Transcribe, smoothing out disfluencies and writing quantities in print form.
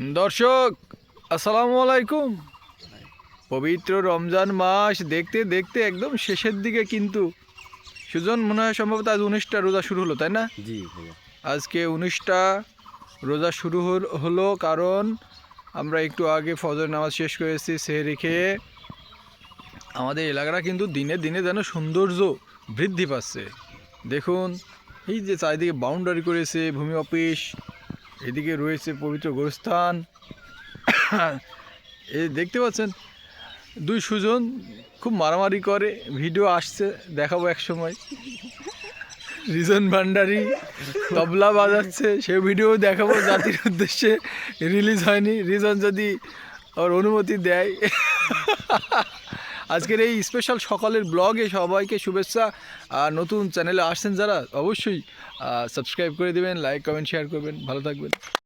দর্শক আসসালামু আলাইকুম। পবিত্র রমজান মাস দেখতে দেখতে একদম শেষের দিকে, কিন্তু সুজন মনে হয় সম্ভবত আজ 19টা রোজা শুরু হলো, তাই না? জি ভাইয়া। আজকে 19টা রোজা শুরু হলো, কারণ আমরা একটু আগে ফজর নামাজ শেষ করেছি সেহরি খেয়ে। আমাদের এলাকাটা কিন্তু দিনে দিনে যেন সৌন্দর্য বৃদ্ধি পাচ্ছে। দেখুন, এই যে চারিদিকে বাউন্ডারি করেছে ভূমি অফিস, এদিকে রয়েছে পবিত্র গোরস্থান। এই দেখতে পাচ্ছেন দুই সুজন খুব মারামারি করে, ভিডিও আসছে, দেখাবো এক সময়। রিজন ভান্ডারি তবলা বাজাচ্ছে, সে ভিডিও দেখাবো, জাতির উদ্দেশ্যে রিলিজ হয়নি, রিজন যদি ওর অনুমতি দেয়। আজকের এই স্পেশাল সকালের ব্লগে সবাইকে শুভেচ্ছা। আর নতুন চ্যানেলে আসছেন যারা, অবশ্যই সাবস্ক্রাইব করে দেবেন, লাইক কমেন্ট শেয়ার করবেন। ভালো থাকবেন।